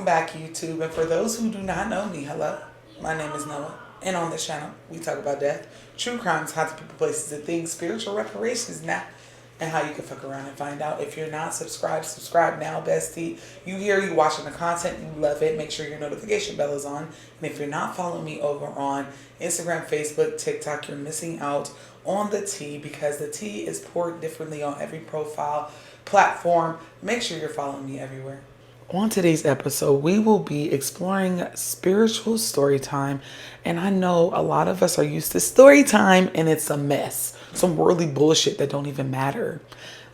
back, YouTube. And for those who do not know me, hello, my name is Noah. And on this channel, we talk about death, true crimes, haunted people, places, and things, spiritual reparations now, and how you can fuck around and find out. If you're not subscribed, subscribe now, bestie. You watching the content, you love it. Make sure your notification bell is on. And if you're not following me over on Instagram, Facebook, TikTok, you're missing out on the tea, because the tea is poured differently on every profile, platform. Make sure you're following me everywhere. On today's episode, we will be exploring spiritual story time. And I know a lot of us are used to story time and it's a mess. Some worldly bullshit that don't even matter.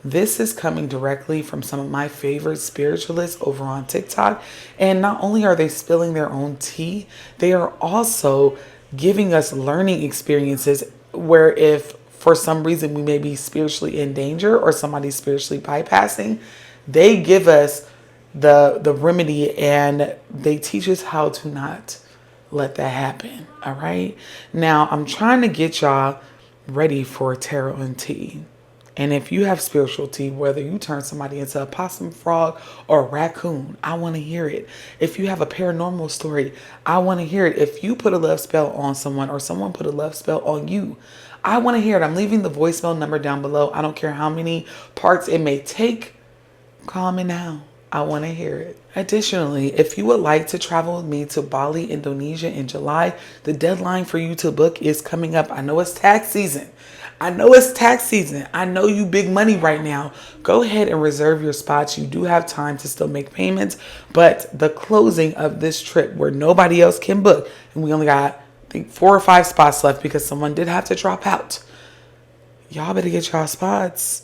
This is coming directly from some of my favorite spiritualists over on TikTok. And not only are they spilling their own tea, they are also giving us learning experiences where if for some reason we may be spiritually in danger or somebody's spiritually bypassing, they give us the remedy and they teach us how to not let that happen. All right. Now I'm trying to get y'all ready for tarot and tea. And if you have spiritual tea, whether you turn somebody into a possum, frog, or a raccoon, I want to hear it. If you have a paranormal story, I want to hear it. If you put a love spell on someone or someone put a love spell on you, I want to hear it. I'm leaving the voicemail number down below. I don't care how many parts it may take. Call me now. I want to hear it. Additionally, if you would like to travel with me to Bali, Indonesia in July, the deadline for you to book is coming up. I know it's tax season. I know you big money right now. Go ahead and reserve your spots. You do have time to still make payments, but the closing of this trip where nobody else can book, and we only got, I think, 4 or 5 spots left because someone did have to drop out. Y'all better get y'all spots.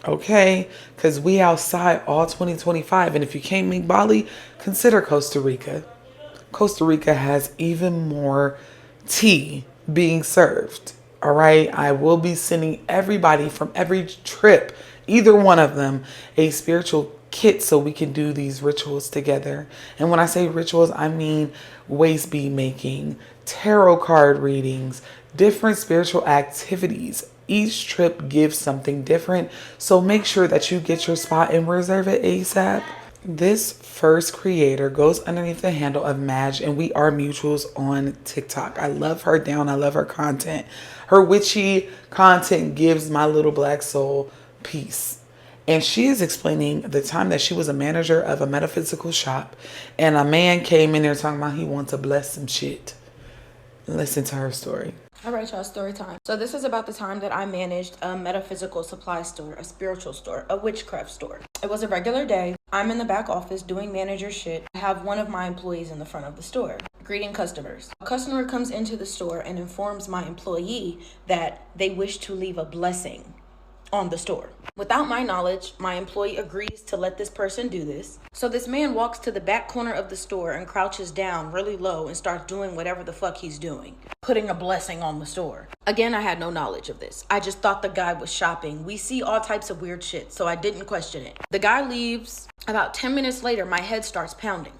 Okay, because we outside all 2025. And if you can't make Bali, consider Costa Rica. Costa Rica has even more tea being served. All right, I will be sending everybody from every trip, either one of them, a spiritual kit so we can do these rituals together. And when I say rituals, I mean waist bead making, tarot card readings, different spiritual activities. Each trip gives something different, so make sure that you get your spot and reserve it ASAP. This first creator goes underneath the handle of Madge, and we are mutuals on TikTok. I love her down. I love her content. Her witchy content gives my little black soul peace. And she is explaining the time that she was a manager of a metaphysical shop, and a man came in there talking about he wants to bless some shit. Listen to her story. All right, y'all, story time. So this is about the time that I managed a metaphysical supply store, a spiritual store, a witchcraft store. It was a regular day. I'm in the back office doing manager shit. I have one of my employees in the front of the store, greeting customers. A customer comes into the store and informs my employee that they wish to leave a blessing on the store. Without my knowledge, my employee agrees to let this person do this. So this man walks to the back corner of the store and crouches down really low and starts doing whatever the fuck he's doing, putting a blessing on the store. Again, I had no knowledge of this. I just thought the guy was shopping. We see all types of weird shit, so I didn't question it. The guy leaves. About 10 minutes later, my head starts pounding.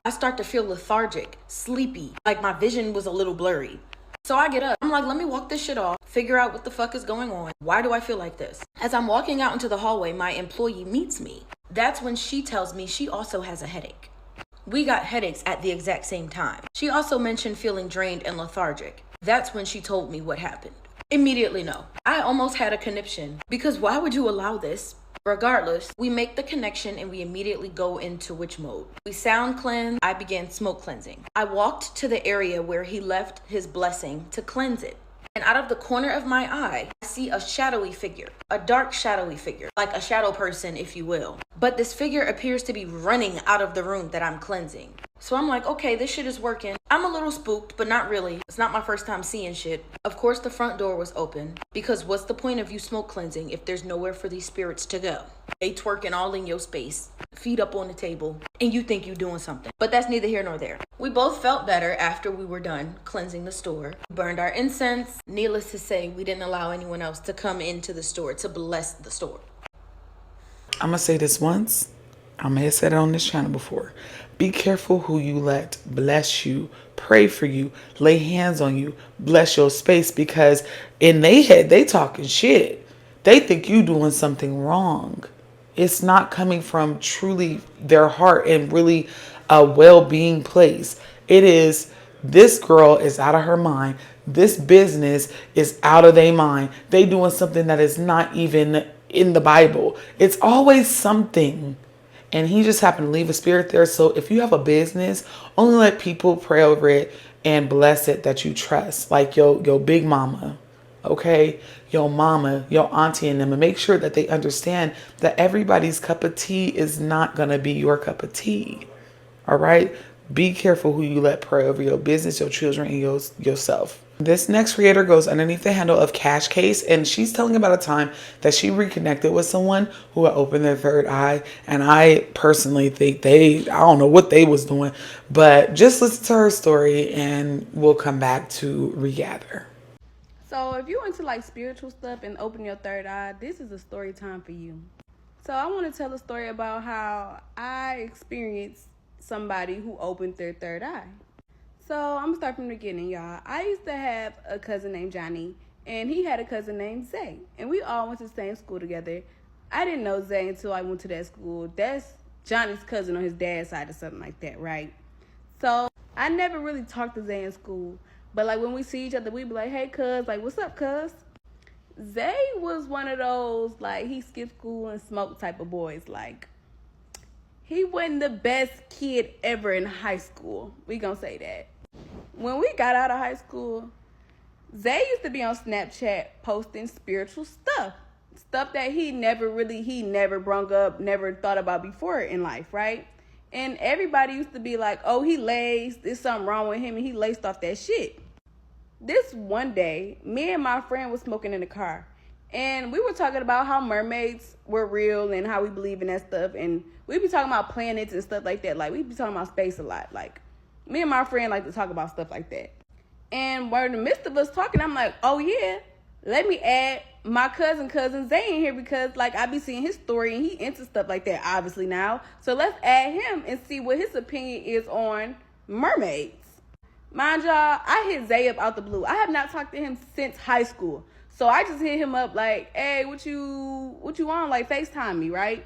I start to feel lethargic, sleepy, like my vision was a little blurry. So I get up. I'm like, let me walk this shit off, figure out what the fuck is going on. Why do I feel like this? As I'm walking out into the hallway, my employee meets me. That's when she tells me she also has a headache. We got headaches at the exact same time. She also mentioned feeling drained and lethargic. That's when she told me what happened. Immediately no. I almost had a conniption, because why would you allow this? Regardless, we make the connection and we immediately go into witch mode. We sound cleanse. I began smoke cleansing. I walked to the area where he left his blessing to cleanse it. And out of the corner of my eye, I see a shadowy figure, a dark shadowy figure, like a shadow person, if you will. But this figure appears to be running out of the room that I'm cleansing. So I'm like, okay, this shit is working. I'm a little spooked, but not really. It's not my first time seeing shit. Of course, the front door was open, because what's the point of you smoke cleansing if there's nowhere for these spirits to go? They twerking all in your space, feet up on the table, and you think you're doing something. But that's neither here nor there. We both felt better after we were done cleansing the store. We burned our incense. Needless to say, we didn't allow anyone else to come into the store to bless the store. I'm going to say this once. I may have said it on this channel before. Be careful who you let bless you, pray for you, lay hands on you, bless your space, because in their head, they talking shit. They think you doing something wrong. It's not coming from truly their heart and really a well-being place. It is, this girl is out of her mind. This business is out of their mind. They doing something that is not even in the Bible. It's always something. And he just happened to leave a spirit there. So if you have a business, only let people pray over it and bless it that you trust. Like your big mama, okay? Your mama, your auntie and them. And make sure that they understand that everybody's cup of tea is not going to be your cup of tea. All right? Be careful who you let pray over your business, your children, and yourself. This next creator goes underneath the handle of Cash Case, and she's telling about a time that she reconnected with someone who had opened their third eye. And I personally think I don't know what they was doing, but just listen to her story and we'll come back to regather. So if you're into like spiritual stuff and open your third eye, this is a story time for you. So I want to tell a story about how I experienced somebody who opened their third eye. So I'm gonna start from the beginning, y'all. I used to have a cousin named Johnny, and he had a cousin named Zay, and we all went to the same school together. I didn't know Zay until I went to that school. That's Johnny's cousin on his dad's side or something like that, right? So I never really talked to Zay in school, but like when we see each other, we be like, "Hey, cuz, like, what's up, cuz?" Zay was one of those, like, he skipped school and smoked type of boys. Like, he wasn't the best kid ever in high school. We gonna say that. When we got out of high school, Zay used to be on Snapchat posting spiritual stuff that he never brung up, never thought about before in life, right? And everybody used to be like, "Oh, he laced, there's something wrong with him, and he laced off that shit." This one day, me and my friend was smoking in the car, and we were talking about how mermaids were real and how we believe in that stuff, and we be talking about planets and stuff like that. Like, we be talking about space a lot. Like, me and my friend like to talk about stuff like that. And while in the midst of us talking, I'm like, "Oh yeah, let me add my cousin Zay in here, because like I be seeing his story and he into stuff like that obviously now. So let's add him and see what his opinion is on mermaids." Mind y'all, I hit Zay up out the blue. I have not talked to him since high school. So I just hit him up like, "Hey, what you on? Like, FaceTime me, right?"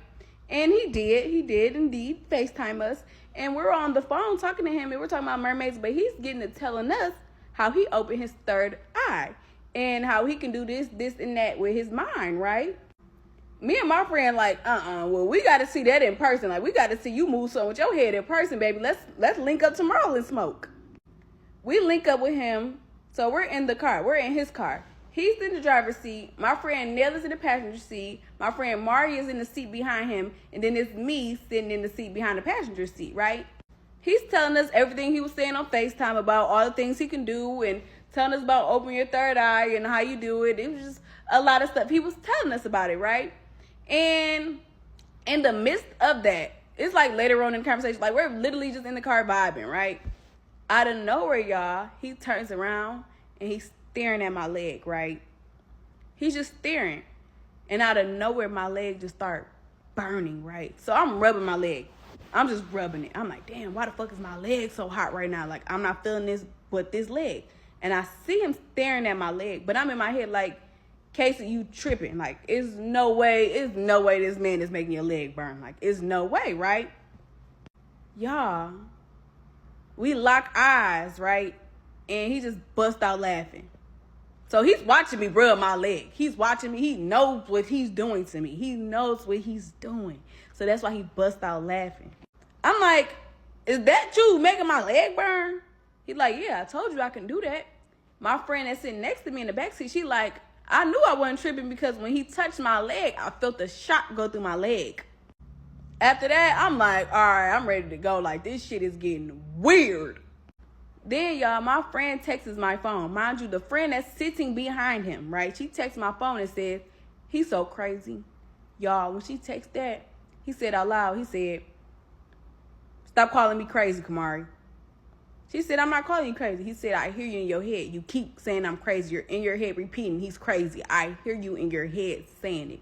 And he did indeed FaceTime us. And we're on the phone talking to him, and we're talking about mermaids, but he's getting to telling us how he opened his third eye and how he can do this, and that with his mind, right? Me and my friend like, well, we got to see that in person. Like, we got to see you move something with your head in person, baby. Let's link up tomorrow and smoke. We link up with him. So we're in the car. We're in his car. He's in the driver's seat. My friend Nell is in the passenger seat. My friend Mari is in the seat behind him. And then it's me sitting in the seat behind the passenger seat, right? He's telling us everything he was saying on FaceTime about all the things he can do, and telling us about opening your third eye and how you do it. It was just a lot of stuff. He was telling us about it, right? And in the midst of that, it's like later on in the conversation, like we're literally just in the car vibing, right? Out of nowhere, y'all, he turns around and he's staring at my leg, right? He's just staring. And out of nowhere, my leg just start burning, right? So I'm rubbing my leg. I'm just rubbing it. I'm like, damn, why the fuck is my leg so hot right now? Like, I'm not feeling this but this leg. And I see him staring at my leg, but I'm in my head like, Casey, you tripping. Like, it's no way this man is making your leg burn. Like, it's no way, right? Y'all, we lock eyes, right? And he just bust out laughing. So he's watching me rub my leg. He's watching me. He knows what he's doing to me. He knows what he's doing. So that's why he bust out laughing. I'm like, "Is that you making my leg burn?" He's like, "Yeah, I told you I can do that." My friend that's sitting next to me in the backseat, she like, "I knew I wasn't tripping, because when he touched my leg, I felt the shock go through my leg." After that, I'm like, all right, I'm ready to go. Like, this shit is getting weird. Then, y'all, my friend texts my phone. Mind you, the friend that's sitting behind him, right? She texts my phone and says, "He's so crazy." Y'all, when she texts that, he said out loud, he said, "Stop calling me crazy, Kamari." She said, "I'm not calling you crazy." He said, "I hear you in your head. You keep saying I'm crazy. You're in your head repeating he's crazy. I hear you in your head saying it."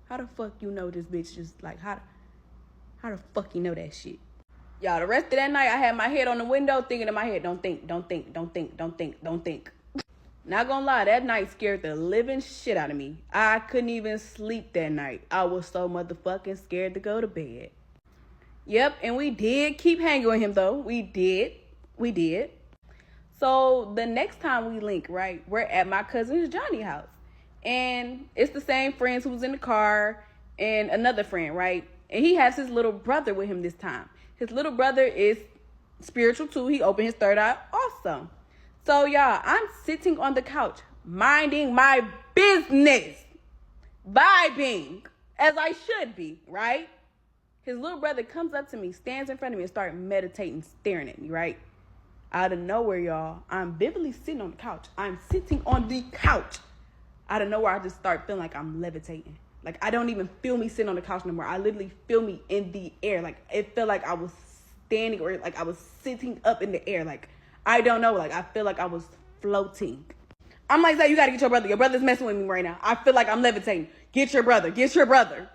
How the fuck you know this bitch just like, how the fuck you know that shit? Y'all, the rest of that night, I had my head on the window thinking in my head, don't think. Not gonna lie, that night scared the living shit out of me. I couldn't even sleep that night. I was so motherfucking scared to go to bed. Yep, and we did keep hanging with him though. We did. So the next time we link, right, we're at my cousin Johnny's house. And it's the same friends who was in the car and another friend, right? And he has his little brother with him this time. His little brother is spiritual too. He opened his third eye also. So y'all, I'm sitting on the couch, minding my business, vibing, as I should be, right? His little brother comes up to me, stands in front of me, and starts meditating, staring at me, right? Out of nowhere, y'all, I'm vividly sitting on the couch. I'm sitting on the couch. Out of nowhere, I just start feeling like I'm levitating. Like, I don't even feel me sitting on the couch no more. I literally feel me in the air. Like, it felt like I was standing or like I was sitting up in the air. Like, I don't know. Like, I feel like I was floating. I'm like, Zay, you got to get your brother. Your brother's messing with me right now. I feel like I'm levitating. Get your brother. Get your brother.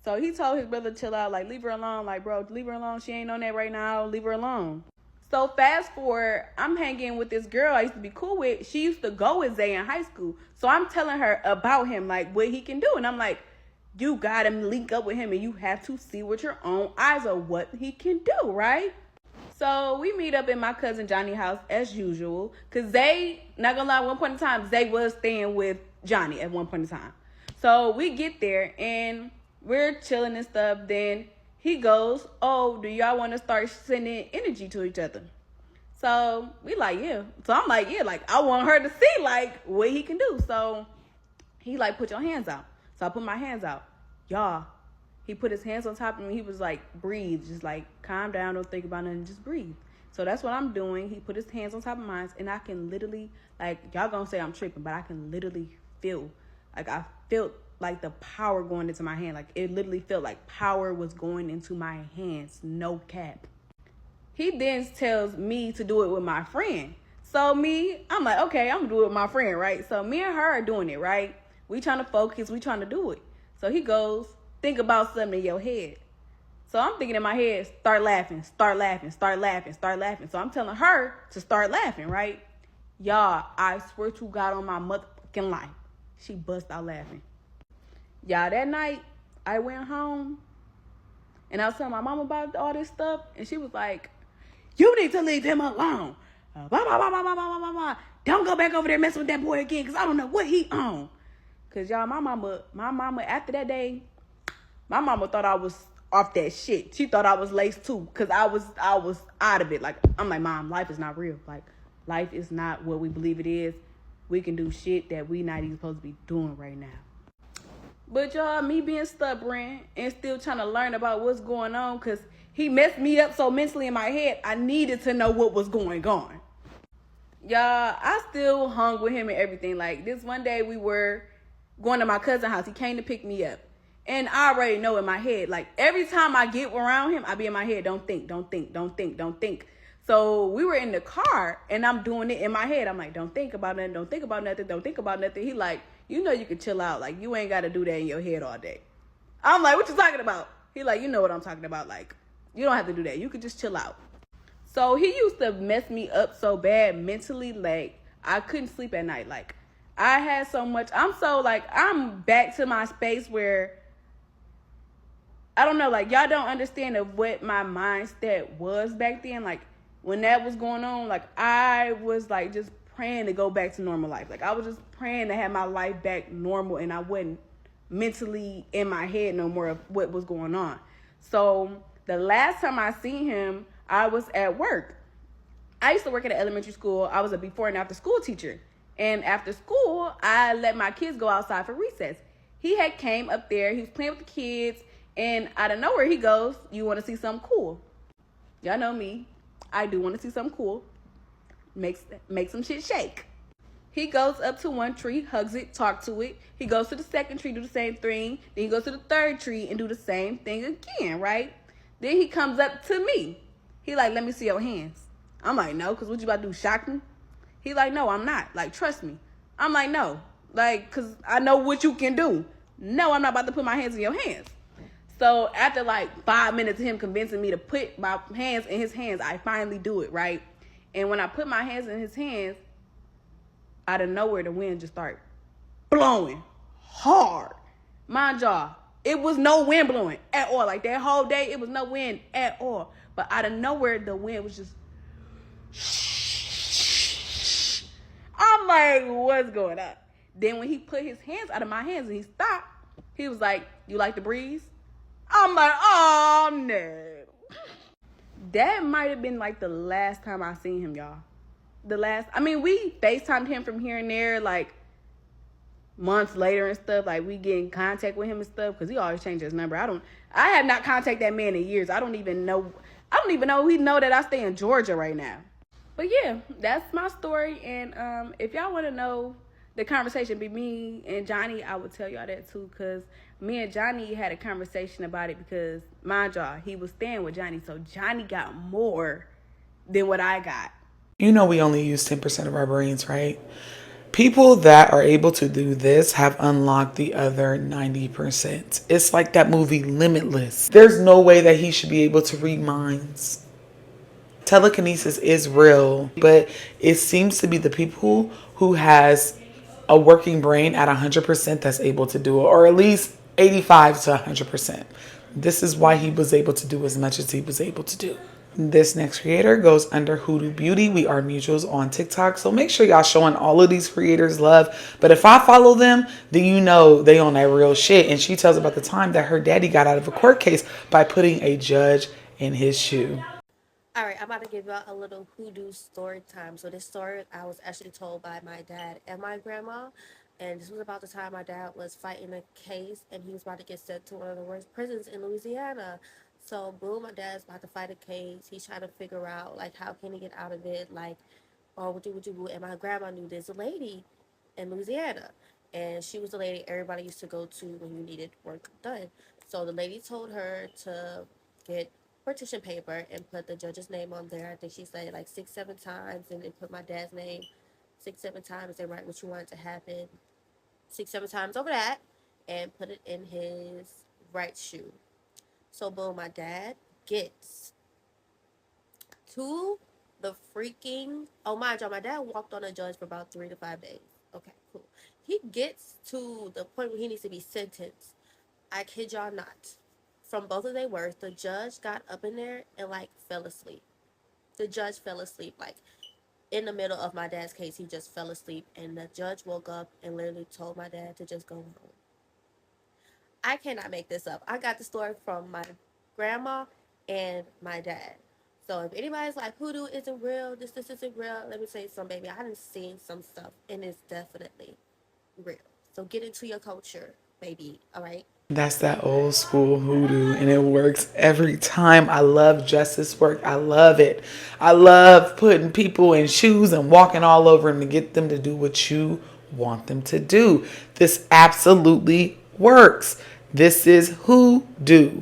So he told his brother to chill out. Like, leave her alone. Like, bro, leave her alone. She ain't on that right now. Leave her alone. So fast forward, I'm hanging with this girl I used to be cool with. She used to go with Zay in high school. So I'm telling her about him, like what he can do. And I'm like, you got to link up with him and you have to see with your own eyes of what he can do, right? So we meet up in my cousin Johnny's house as usual. Because Zay, not going to lie, at one point in time, Zay was staying with Johnny at one point in time. So we get there and we're chilling and stuff. Then he goes, oh, do y'all want to start sending energy to each other? So we like, yeah. So I'm like, yeah, like I want her to see like what he can do. So he like, put your hands out. So I put my hands out. Y'all, he put his hands on top of me. He was like, breathe. Just like, calm down. Don't think about nothing. Just breathe. So that's what I'm doing. He put his hands on top of mine. And I can literally, like, y'all gonna say I'm tripping, but I can literally feel, like I felt like the power going into my hand. Like it literally felt like power was going into my hands. No cap. He then tells me to do it with my friend. So I'm like, okay, I'm gonna do it with my friend, right? So me and her are doing it, right? We trying to focus. We trying to do it. So he goes, think about something in your head. So I'm thinking in my head, start laughing, start laughing, start laughing, start laughing. So I'm telling her to start laughing, right? Y'all, I swear to God on my motherfucking life, she bust out laughing. Y'all, that night, I went home, and I was telling my mom about all this stuff, and she was like, you need to leave him alone. Blah, blah, blah, blah, blah, blah, blah, blah. Don't go back over there messing with that boy again, because I don't know what he on. Because, y'all, my mama, after that day, my mama thought I was off that shit. She thought I was laced, too, because I was out of it. Like, I'm like, Mom, life is not real. Like, life is not what we believe it is. We can do shit that we not even supposed to be doing right now. But y'all, me being stubborn and still trying to learn about what's going on, because he messed me up so mentally in my head, I needed to know what was going on. Y'all, I still hung with him and everything. Like, this one day we were going to my cousin's house. He came to pick me up. And I already know in my head, like, every time I get around him, I be in my head, don't think, don't think, don't think, don't think. So we were in the car, and I'm doing it in my head. I'm like, don't think about nothing, don't think about nothing, don't think about nothing. He like, you know you can chill out. Like, you ain't got to do that in your head all day. I'm like, what you talking about? He like, you know what I'm talking about. Like, you don't have to do that. You could just chill out. So he used to mess me up so bad mentally. Like, I couldn't sleep at night. Like, I had so much. I'm back to my space where, I don't know, like, y'all don't understand of what my mindset was back then. Like, when that was going on, like, I was, like, just praying to go back to normal life. Like, I was just praying to have my life back normal, and I wasn't mentally in my head no more of what was going on. So the last time I seen him, I was at work. I used to work at an elementary school. I was a before and after school teacher. And after school, I let my kids go outside for recess. He had came up there. He was playing with the kids. And out of nowhere, he goes, you want to see something cool? Y'all know me. I do want to see something cool. Make some shit shake. He goes up to one tree, hugs it, talk to it. He goes to the second tree, do the same thing. Then he goes to the third tree and do the same thing again, right? Then he comes up to me. He like, let me see your hands. I'm like, no, because what you about to do, shock me? He like, no, I'm not. Like, trust me. I'm like, no. Like, because I know what you can do. No, I'm not about to put my hands in your hands. So after like 5 minutes of him convincing me to put my hands in his hands, I finally do it, right? And when I put my hands in his hands, out of nowhere, the wind just started blowing hard. Mind y'all, it was no wind blowing at all. Like that whole day, it was no wind at all. But out of nowhere, the wind was just. I'm like, what's going on? Then when he put his hands out of my hands and he stopped, he was like, you like the breeze? I'm like, oh no. That might have been like the last time I seen him, y'all. We FaceTimed him from here and there, like months later and stuff. Like we get in contact with him and stuff because he always changes his number. I have not contacted that man in years. I don't even know he know that I stay in Georgia right now. But yeah, that's my story. And if y'all want to know the conversation be me and Johnny, I would tell y'all that too, because me and Johnny had a conversation about it because, mind y'all, he was staying with Johnny, so Johnny got more than what I got. You know we only use 10% of our brains, right? People that are able to do this have unlocked the other 90%. It's like that movie Limitless. There's no way that he should be able to read minds. Telekinesis is real, but it seems to be the people who has a working brain at 100% that's able to do it, or at least 85 to 100%. This is why he was able to do as much as he was able to do. This next creator goes under Hoodoo Beauty. We are mutuals on TikTok, so make sure y'all showing all of these creators love. But if I follow them, then you know they on that real shit. And she tells about the time that her daddy got out of a court case by putting a judge in his shoe. All right, I'm about to give y'all a little hoodoo story time. So this story I was actually told by my dad and my grandma. And this was about the time my dad was fighting a case and he was about to get sent to one of the worst prisons in Louisiana. So boom, my dad's about to fight a case. He's trying to figure out like how can he get out of it, like, oh, what do. And my grandma knew there's a lady in Louisiana. And she was the lady everybody used to go to when you needed work done. So the lady told her to get partition paper and put the judge's name on there. I think she said like 6-7 times, and then put my dad's name 6-7 times and write what you wanted to happen 6-7 times over that, and put it in his right shoe. So boom, my dad gets to the freaking, oh mind y'all, my dad walked on a judge for about 3 to 5 days. Okay, cool. He gets to the point where he needs to be sentenced. I kid y'all not. From both of their words, the judge got up in there and like fell asleep. The judge fell asleep, like in the middle of my dad's case. He just fell asleep, and the judge woke up and literally told my dad to just go home. I cannot make this up. I got the story from my grandma and my dad. So if anybody's like, hoodoo isn't real, this isn't real, let me tell you something, baby. I done seen some stuff, and it's definitely real. So get into your culture, baby, all right? That's that old school hoodoo, and it works every time. I love justice work. I love it. I love putting people in shoes and walking all over them to get them to do what you want them to do. This absolutely works. This is hoodoo.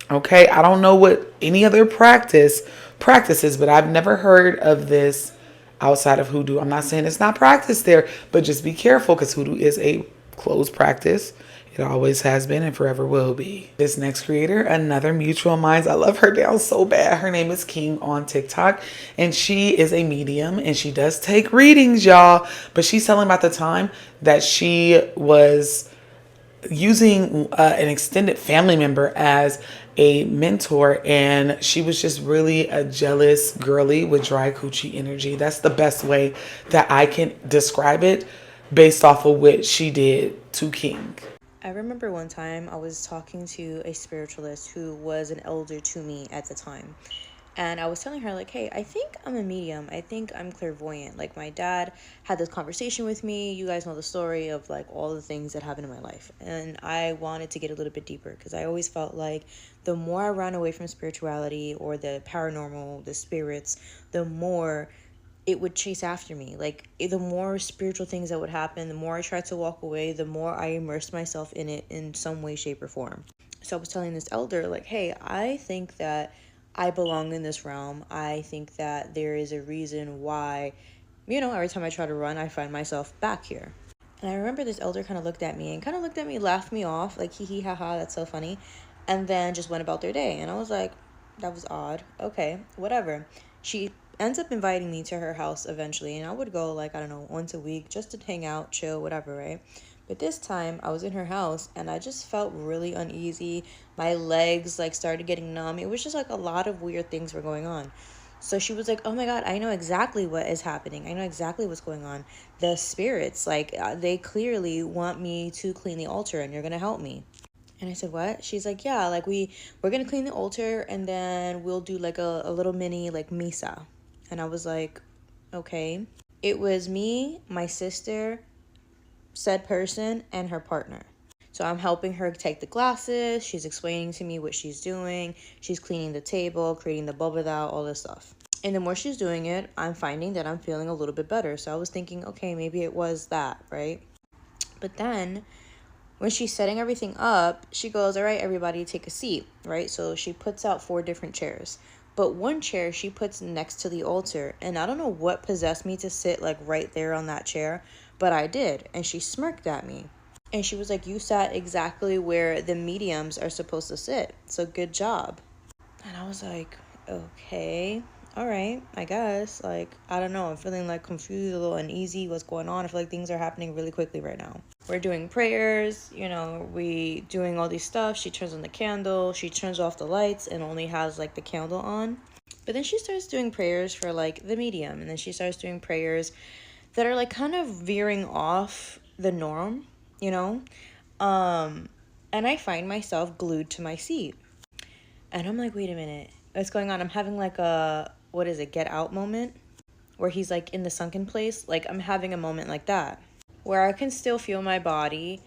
Okay, I don't know what any other practices, but I've never heard of this outside of hoodoo. I'm not saying it's not practiced there, but just be careful because hoodoo is a closed practice. It always has been and forever will be. This next creator, another mutual of mine. I love her down so bad. Her name is King on TikTok, and she is a medium, and she does take readings, y'all. But she's telling about the time that she was using an extended family member as a mentor, and she was just really a jealous girly with dry coochie energy. That's the best way that I can describe it based off of what she did to King. I remember one time I was talking to a spiritualist who was an elder to me at the time. And I was telling her, like, hey, I think I'm a medium. I think I'm clairvoyant. Like, my dad had this conversation with me. You guys know the story of, like, all the things that happened in my life. And I wanted to get a little bit deeper because I always felt like the more I ran away from spirituality or the paranormal, the spirits, the more it would chase after me. Like, the more spiritual things that would happen, the more I tried to walk away, the more I immersed myself in it in some way, shape, or form. So I was telling this elder, like, hey, I think that I belong in this realm. I think that there is a reason why, every time I try to run, I find myself back here. And I remember this elder kind of looked at me, laughed me off, like, hee hee ha ha, that's so funny. And then just went about their day. And I was like, that was odd. Okay, whatever. She ends up inviting me to her house eventually, and I would go like, I don't know, once a week just to hang out, chill, whatever, right? But this time I was in her house and I just felt really uneasy. My legs like started getting numb. It was just like a lot of weird things were going on. So she was like, oh my God, I know exactly what is happening. I know exactly what's going on. The spirits, like, they clearly want me to clean the altar and you're going to help me. And I said, what? She's like, yeah, like we're going to clean the altar and then we'll do like a little mini like misa. And I was like, okay. It was me, my sister, said person, and her partner. So I'm helping her take the glasses. She's explaining to me what she's doing. She's cleaning the table, creating the bubble out, all this stuff. And the more she's doing it, I'm finding that I'm feeling a little bit better. So I was thinking, okay, maybe it was that, right? But then when she's setting everything up, she goes, all right, everybody take a seat, right? So she puts out 4 different chairs. But one chair she puts next to the altar. And I don't know what possessed me to sit like right there on that chair, but I did. And she smirked at me. And she was like, you sat exactly where the mediums are supposed to sit. So good job. And I was like, okay, all right, I guess. Like, I don't know. I'm feeling like confused, a little uneasy. What's going on? I feel like things are happening really quickly right now. We're doing prayers, we doing all these stuff. She turns on the candle. She turns off the lights and only has like the candle on. But then she starts doing prayers for like the medium. And then she starts doing prayers that are like kind of veering off the norm. And I find myself glued to my seat. And I'm like, wait a minute, what's going on? I'm having like a, Get Out moment where he's like in the sunken place. Like I'm having a moment like that where I can still feel my body,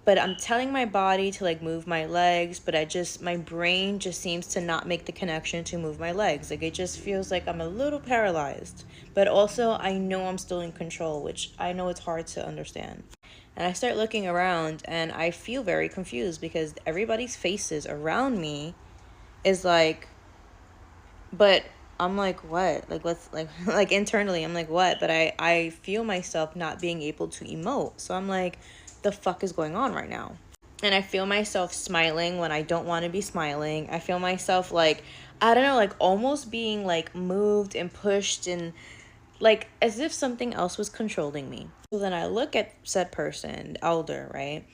but I'm telling my body to like move my legs, but my brain just seems to not make the connection to move my legs. Like it just feels like I'm a little paralyzed, but also I know I'm still in control, which I know it's hard to understand. And I start looking around and I feel very confused because everybody's faces around me is like, but I'm like, what? Like, what's like internally, I'm like, what? But I feel myself not being able to emote. So I'm like, the fuck is going on right now? And I feel myself smiling when I don't want to be smiling. I feel myself like, I don't know, like almost being like moved and pushed and like as if something else was controlling me. So then I look at said person, elder, right?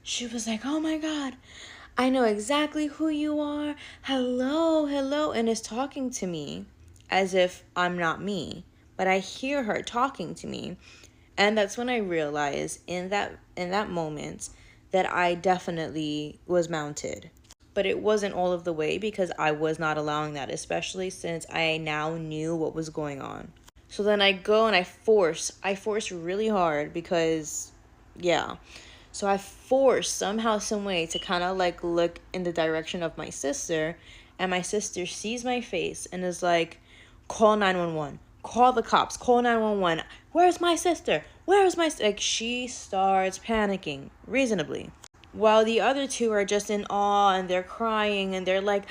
She was like, oh my God, I know exactly who you are. Hello, hello. And is talking to me as if I'm not me. But I hear her talking to me. And that's when I realized in that moment that I definitely was mounted. But it wasn't all of the way because I was not allowing that, especially since I now knew what was going on. So then I go and I force really hard because, yeah. So I force somehow, some way to kind of like look in the direction of my sister. And my sister sees my face and is like, call 911, call the cops, call 911. Where's my sister? Like she starts panicking reasonably. While the other 2 are just in awe and they're crying and they're like,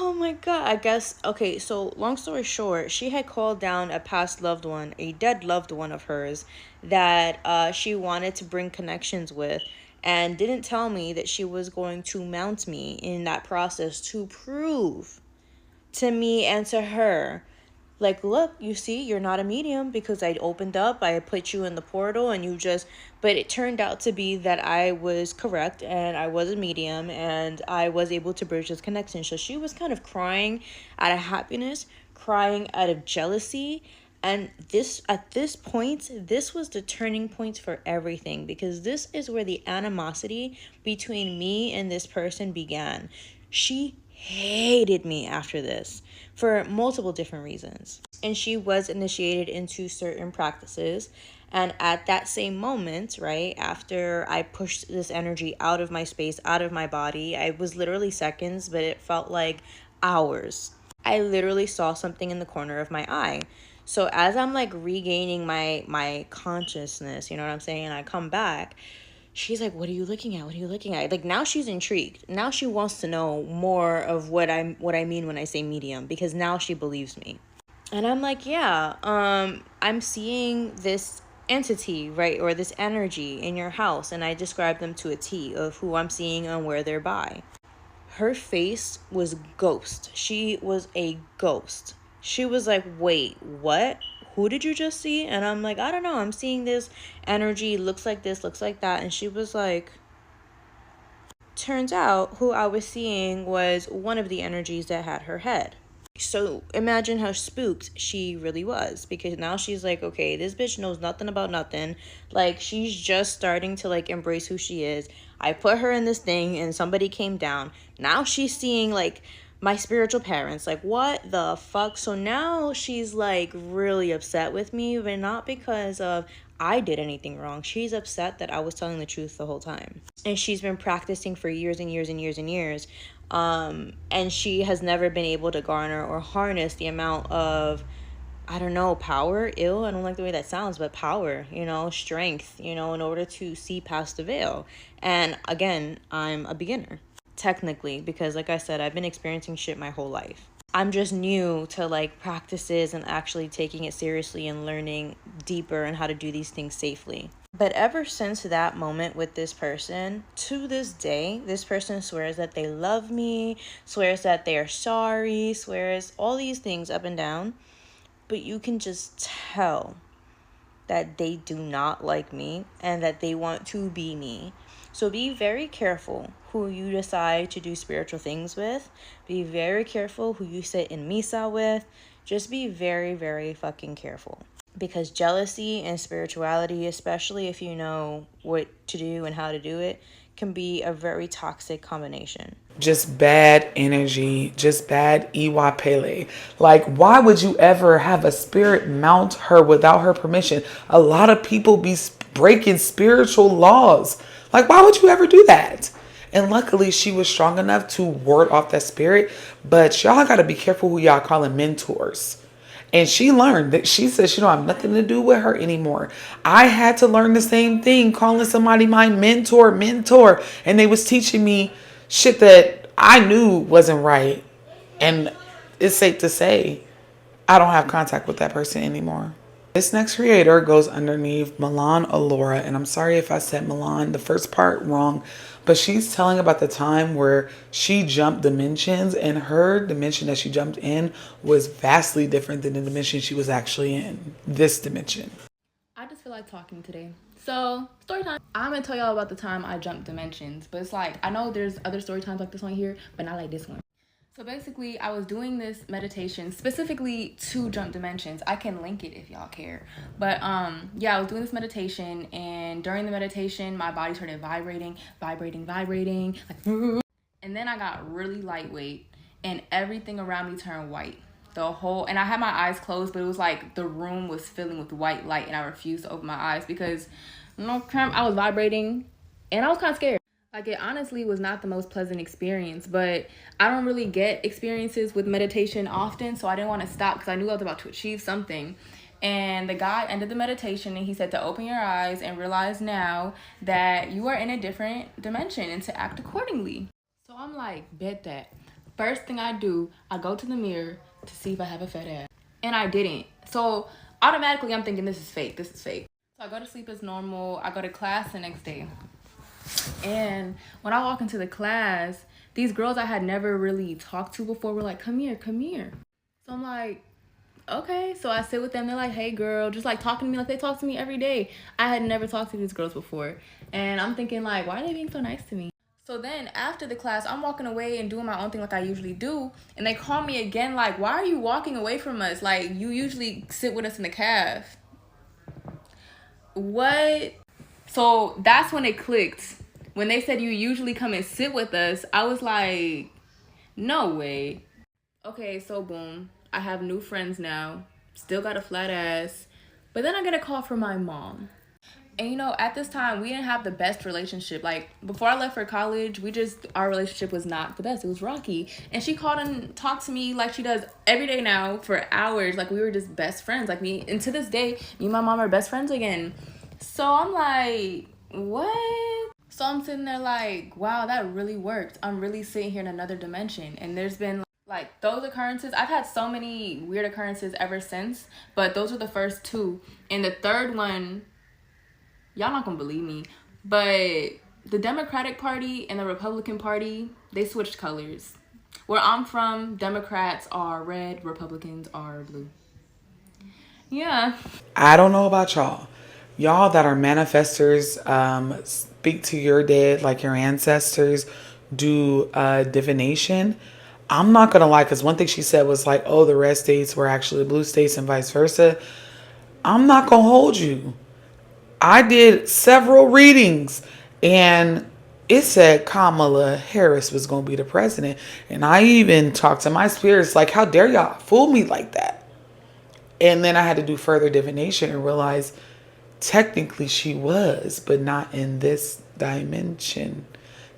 oh my God, I guess. Okay, so long story short, she had called down a past loved one, a dead loved one of hers that she wanted to bring connections with and didn't tell me that she was going to mount me in that process to prove to me and to her, like, look, you see, you're not a medium because I opened up, I put you in the portal and but it turned out to be that I was correct and I was a medium and I was able to bridge this connection. So she was kind of crying out of happiness, crying out of jealousy. And at this point, this was the turning point for everything because this is where the animosity between me and this person began. She hated me after this for multiple different reasons. And she was initiated into certain practices. And at that same moment, right, after I pushed this energy out of my space, out of my body, I was literally seconds, but it felt like hours. I literally saw something in the corner of my eye. So as I'm like regaining my consciousness, you know what I'm saying? And I come back, she's like, what are you looking at? What are you looking at? Like now she's intrigued. Now she wants to know more of what I mean when I say medium, because now she believes me. And I'm like, yeah, I'm seeing this entity, right? Or this energy in your house. And I described them to a T of who I'm seeing and where they're by. Her face was ghost. She was a ghost. She was like, wait, what? Who did you just see? And I'm like, I don't know. I'm seeing this energy, looks like this, looks like that. And she was like, turns out who I was seeing was one of the energies that had her head. So imagine how spooked she really was, because now she's like, okay, this bitch knows nothing about nothing. Like, she's just starting to like embrace who she is. I put her in this thing and somebody came down. Now she's seeing like my spiritual parents. Like, what the fuck? So now she's like really upset with me, but not because of I did anything wrong. She's upset that I was telling the truth the whole time. And she's been practicing for years and years and years and years. And she has never been able to garner or harness the amount of, I don't know, power, I don't like the way that sounds, but power, strength, in order to see past the veil. And again, I'm a beginner, technically, because like I said, I've been experiencing shit my whole life. I'm just new to like practices and actually taking it seriously and learning deeper on how to do these things safely. But ever since that moment with this person, to this day, this person swears that they love me, swears that they are sorry, swears all these things up and down. But you can just tell that they do not like me and that they want to be me. So be very careful who you decide to do spiritual things with. Be very careful who you sit in misa with. Just be very, very fucking careful. Because jealousy and spirituality, especially if you know what to do and how to do it, can be a very toxic combination. Just bad energy, just bad Iwa Pele. Like, why would you ever have a spirit mount her without her permission? A lot of people be breaking spiritual laws. Like, why would you ever do that? And luckily, she was strong enough to ward off that spirit. But y'all got to be careful who y'all calling mentors. And she learned that she said she don't have nothing to do with her anymore. I had to learn the same thing, calling somebody my mentor. And they was teaching me shit that I knew wasn't right. And it's safe to say, I don't have contact with that person anymore. This next creator goes underneath Milan Alora. And I'm sorry if I said Milan, the first part, wrong. But she's telling about the time where she jumped dimensions, and her dimension that she jumped in was vastly different than the dimension she was actually in. This dimension. I just feel like talking today. So, story time. I'm going to tell y'all about the time I jumped dimensions. But it's like, I know there's other story times like this one here, but not like this one. So basically, I was doing this meditation specifically to jump dimensions. I can link it if y'all care. But yeah, I was doing this meditation, and during the meditation, my body started vibrating. Like, and then I got really lightweight, and everything around me turned white. And I had my eyes closed, but it was like the room was filling with white light, and I refused to open my eyes because I was vibrating, and I was kind of scared. Like, it honestly was not the most pleasant experience, but I don't really get experiences with meditation often, so I didn't want to stop because I knew I was about to achieve something. And the guy ended the meditation, and he said to open your eyes and realize now that you are in a different dimension and to act accordingly. So I'm like, bet that. First thing I do, I go to the mirror to see if I have a fat ass. And I didn't. So automatically I'm thinking this is fake. So I go to sleep as normal. I go to class the next day. And when I walk into the class, these girls I had never really talked to before were like, come here. So I'm like, okay. So I sit with them. They're like, hey, girl, just like talking to me like they talk to me every day. I had never talked to these girls before. And I'm thinking like, why are they being so nice to me? So then after the class, I'm walking away and doing my own thing like I usually do. And they call me again like, why are you walking away from us? Like, you usually sit with us in the caf. What? So that's when it clicked. When they said you usually come and sit with us, I was like, no way. Okay, so boom. I have new friends now. Still got a flat ass. But then I get a call from my mom. And at this time, we didn't have the best relationship. Like, before I left for college, our relationship was not the best. It was rocky. And she called and talked to me like she does every day now for hours. Like, we were just best friends. Like, and to this day, me and my mom are best friends again. So I'm like, what? So I'm sitting there like, wow, that really worked. I'm really sitting here in another dimension. And there's been like those occurrences. I've had so many weird occurrences ever since, but those were the first two. And the third one, y'all not gonna believe me, but the Democratic Party and the Republican Party, they switched colors. Where I'm from, Democrats are red, Republicans are blue. Yeah. I don't know about y'all. Y'all that are manifestors, speak to your dead like your ancestors, do divination. I'm not gonna lie, because one thing she said was like, oh, the red states were actually blue states and vice versa. I'm not gonna hold you. I did several readings and it said Kamala Harris was gonna be the president. And I even talked to my spirits like, how dare y'all fool me like that? And then I had to do further divination and realize technically she was, but not in this dimension.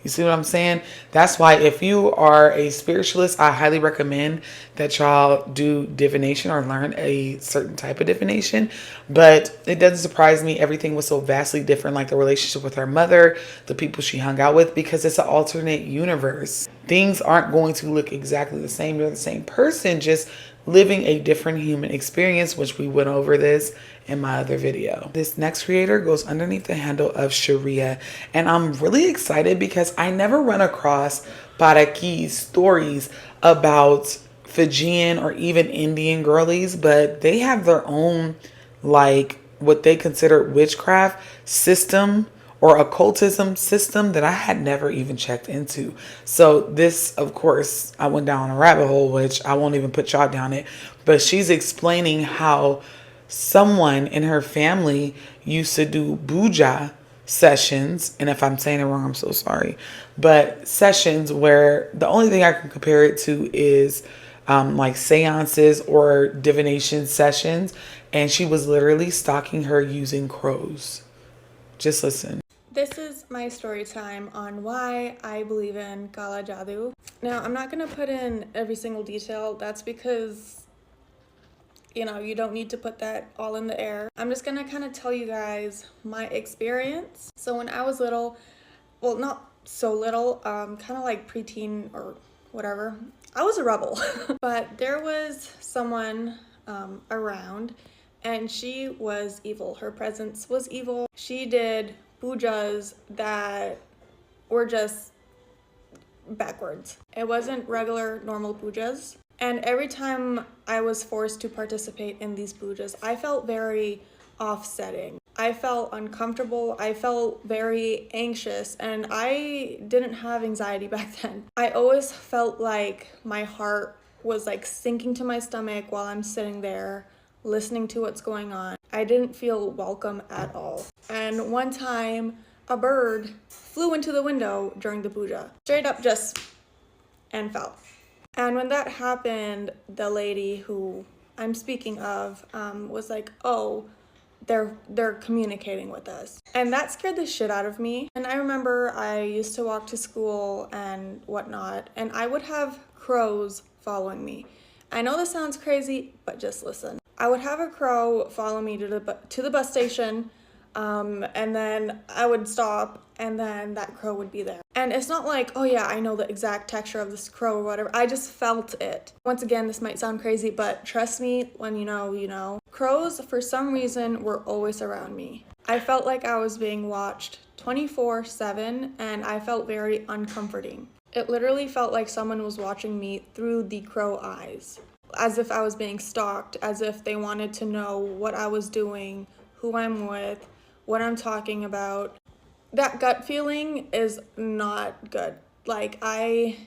You see what I'm saying? That's why if you are a spiritualist, I highly recommend that y'all do divination or learn a certain type of divination. But it doesn't surprise me. Everything was so vastly different, like the relationship with her mother, the people she hung out with, because it's an alternate universe. Things aren't going to look exactly the same. You're the same person, just living a different human experience, which we went over this in my other video. This next creator goes underneath the handle of Sharia, and I'm really excited because I never run across Paraki's stories about Fijian or even Indian girlies, but they have their own, like, what they consider witchcraft system or occultism system that I had never even checked into. So this, of course, I went down a rabbit hole, which I won't even put y'all down it, but she's explaining how someone in her family used to do puja sessions, and if I'm saying it wrong, I'm so sorry, but sessions where the only thing I can compare it to is like seances or divination sessions, and she was literally stalking her using crows. Just listen. This is my story time on why I believe in Kala Jadoo. Now, I'm not going to put in every single detail. That's because, you know, you don't need to put that all in the air. I'm just going to kind of tell you guys my experience. So when I was little, well, not so little, kind of like preteen or whatever, I was a rebel. But there was someone around, and she was evil. Her presence was evil. She did pujas that were just backwards. It wasn't regular, normal pujas. And every time I was forced to participate in these pujas, I felt very offsetting. I felt uncomfortable. I felt very anxious, and I didn't have anxiety back then. I always felt like my heart was like sinking to my stomach while I'm sitting there listening to what's going on. I didn't feel welcome at all. And one time, a bird flew into the window during the puja, straight up just, and fell. And when that happened, the lady who I'm speaking of was like, oh, they're communicating with us. And that scared the shit out of me. And I remember I used to walk to school and whatnot, and I would have crows following me. I know this sounds crazy, but just listen. I would have a crow follow me to the bus station, and then I would stop, and then that crow would be there. And it's not like, oh yeah, I know the exact texture of this crow or whatever. I just felt it. Once again, this might sound crazy, but trust me, when you know, you know. Crows, for some reason, were always around me. I felt like I was being watched 24/7, and I felt very uncomforting. It literally felt like someone was watching me through the crow eyes, as if I was being stalked, as if they wanted to know what I was doing, who I'm with, what I'm talking about. That gut feeling is not good. Like, I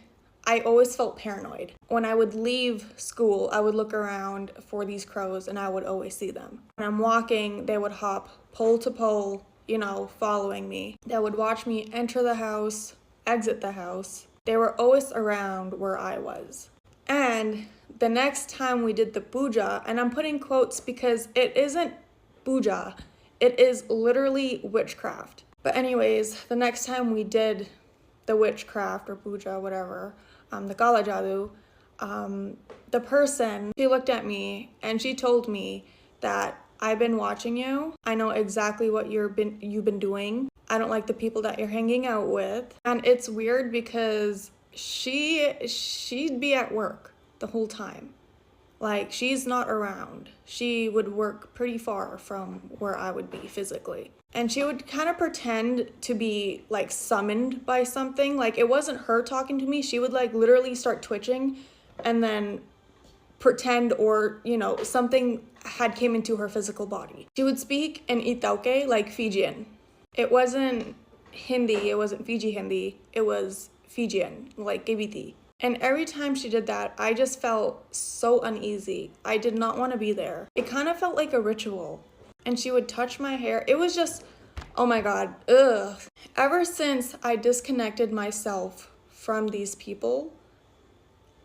always felt paranoid. When I would leave school, I would look around for these crows, and I would always see them. When I'm walking, they would hop pole to pole, you know, following me. They would watch me enter the house, exit the house. They were always around where I was. And the next time we did the puja, and I'm putting quotes because it isn't puja, it is literally witchcraft. But anyways, the next time we did the witchcraft or puja, whatever, the Kala Jadoo, the person, she looked at me and she told me that I've been watching you. I know exactly what you've been doing. I don't like the people that you're hanging out with. And it's weird because she'd be at work the whole time. Like, she's not around. She would work pretty far from where I would be physically. And she would kind of pretend to be, like, summoned by something. Like, it wasn't her talking to me. She would, like, literally start twitching and then pretend, or, you know, something had came into her physical body. She would speak in Itauke, like Fijian. It wasn't Hindi, it wasn't Fiji Hindi, it was Fijian, like Gibiti. And every time she did that, I just felt so uneasy. I did not want to be there. It kind of felt like a ritual. And she would touch my hair. It was just, oh my God, ugh. Ever since I disconnected myself from these people,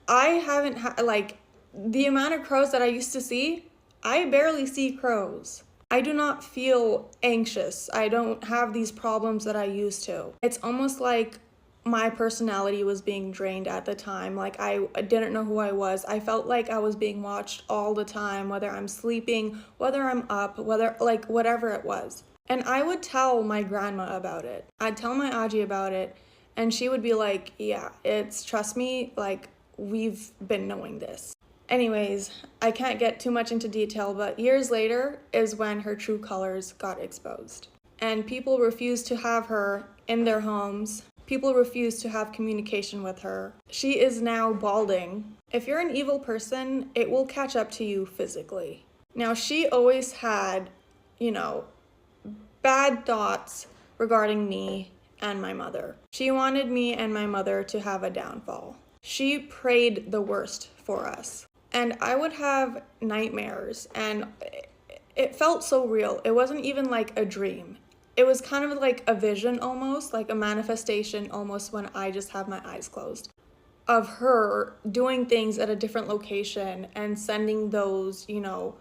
I haven't had, like, the amount of crows that I used to see, I barely see crows. I do not feel anxious. I don't have these problems that I used to. It's almost like my personality was being drained at the time. Like, I didn't know who I was. I felt like I was being watched all the time, whether I'm sleeping, whether I'm up, whether, like, whatever it was. And I would tell my grandma about it. I'd tell my Aji about it, and she would be like, yeah, trust me, like, we've been knowing this. Anyways, I can't get too much into detail, but years later is when her true colors got exposed. And people refused to have her in their homes. People refused to have communication with her. She is now balding. If you're an evil person, it will catch up to you physically. Now, she always had, you know, bad thoughts regarding me and my mother. She wanted me and my mother to have a downfall. She prayed the worst for us. And I would have nightmares, and it felt so real. It wasn't even like a dream. It was kind of like a vision almost, like a manifestation almost, when I just have my eyes closed, of her doing things at a different location and sending those, you know,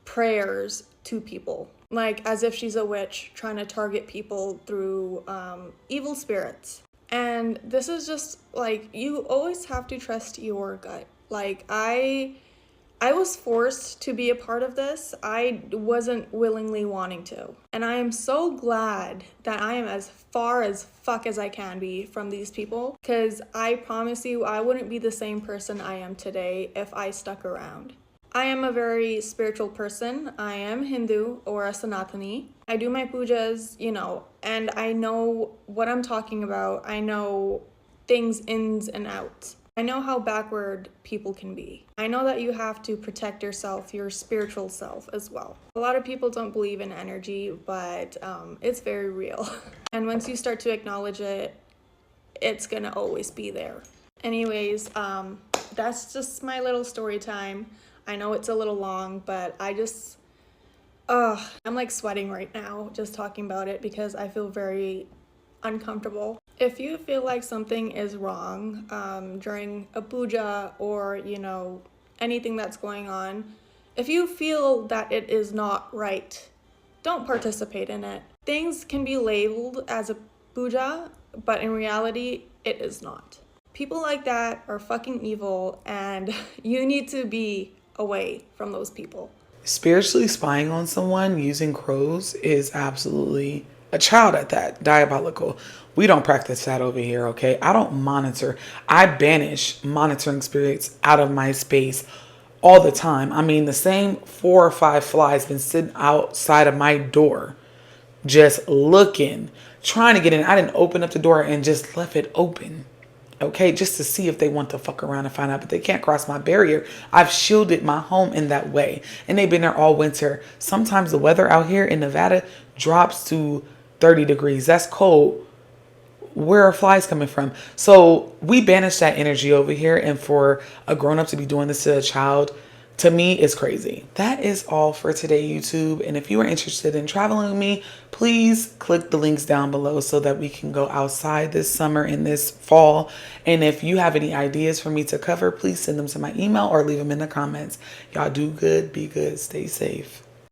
prayers to people. Like as if she's a witch trying to target people through evil spirits. And this is just like, you always have to trust your gut. Like I was forced to be a part of this. I wasn't willingly wanting to. And I am so glad that I am as far as fuck as I can be from these people. Because I promise you, I wouldn't be the same person I am today if I stuck around. I am a very spiritual person. I am Hindu or a Sanatani. I do my pujas, you know, and I know what I'm talking about. I know things ins and outs. I know how backward people can be. I know that you have to protect yourself, your spiritual self as well. A lot of people don't believe in energy, but it's very real. And once you start to acknowledge it, it's gonna always be there. Anyways, that's just my little story time. I know it's a little long, but I'm like sweating right now just talking about it because I feel very uncomfortable. If you feel like something is wrong during a puja or, you know, anything that's going on, if you feel that it is not right, don't participate in it. Things can be labeled as a puja, but in reality, it is not. People like that are fucking evil, and you need to be away from those people. Spiritually spying on someone using crows is absolutely a child at that, diabolical. We don't practice that over here, okay? I don't monitor. I banish monitoring spirits out of my space all the time. I mean, the same 4 or 5 flies been sitting outside of my door, just looking, trying to get in. I didn't open up the door and just left it open, okay? Just to see if they want to fuck around and find out, but they can't cross my barrier. I've shielded my home in that way, and they've been there all winter. Sometimes the weather out here in Nevada drops to 30 degrees. That's cold. Where are flies coming from? So we banish that energy over here, and for a grown-up to be doing this to a child, to me, is crazy. That is all for today, YouTube. And if you are interested in traveling with me, please click the links down below so that we can go outside this summer and this fall. And if you have any ideas for me to cover, please send them to my email or leave them in the comments. Y'all do good, be good, stay safe.